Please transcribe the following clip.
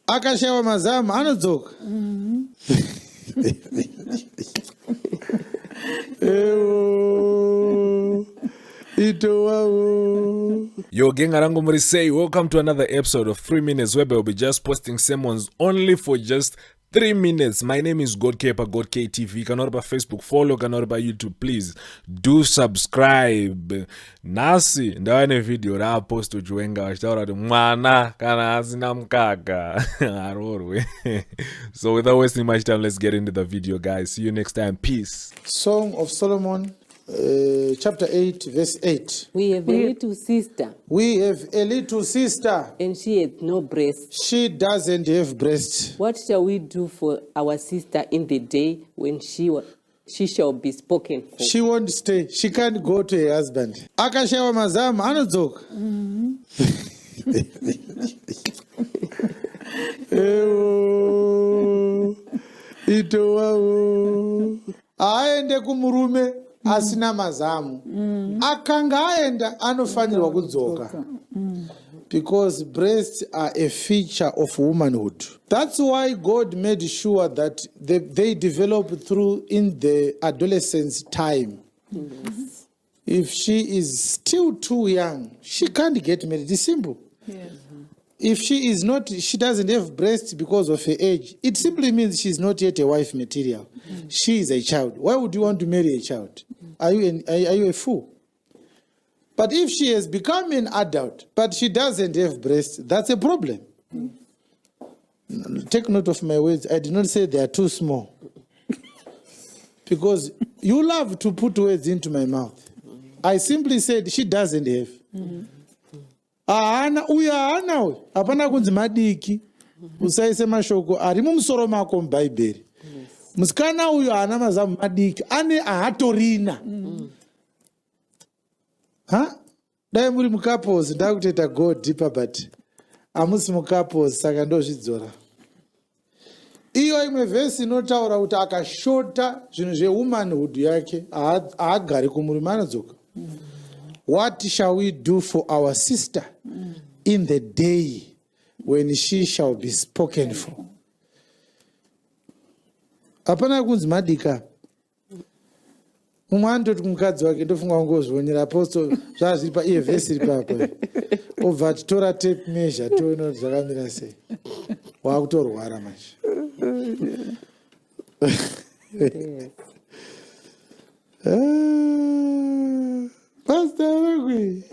Akashawa Mazamu anodzoka. Yo, gang arango say welcome to another episode of 3 Minutes where we'll be just posting sermons only for just 3 minutes. My name is Godkeeper, GodKTV. Cannot by Facebook, follow, cannot by YouTube. Please do subscribe. Nasi, ndawane video ra post Chiwenga wachitaura kuti mwana kana asina mkaka. Haarorwe. So without wasting much time, let's get into the video, guys. See you next time. Peace. Song of Solomon, chapter 8, verse 8. We have a little sister. We have a little sister. And she had no breast. She doesn't have breast. What shall we do for our sister in the day when she shall be spoken for? She won't stay. She can't go to her husband. Akashawa Mazamu anodzoka. Aende kumurume Asina Mazamu. Akanga aenda anofanirwa kudzoka. Because breasts are a feature of womanhood. That's why God made sure that they develop through in the adolescence time. Yes. If she is still too young, she can't get married. It's simple. Yes. If she doesn't have breasts because of her age, it simply means she's not yet a wife material. She is a child. Why would you want to marry a child? Are you a fool? But if she has become an adult, but she doesn't have breasts, that's a problem. Take note of my words. I did not say they are too small. Because you love to put words into my mouth. I simply said she doesn't have. Hapana kunzi madiki. Usaise mashoko ari mumusoro mako mubhaibheri. Musikana uyu haana mazamu madiki, ane ahatorina. Dai muri mucouples ndakutoita go deeper but amusi mucouples saka ndozvidzora. Iyo imwe vhesi inotaura kuti akashota zvinhu zvewomanhood yake haagari kumurume anodzoka. What shall we do for our sister in the day when she shall be spoken for? Hapana kunzi madika. Mumwe anototi kumukadzi wake ndofunga kungozvionera apostle zvazviri paiye vhesi iri papo. Obva atitora tape measure toona kuti zvakamira sei. Waakutorwara manje. Pastor Haarorwe.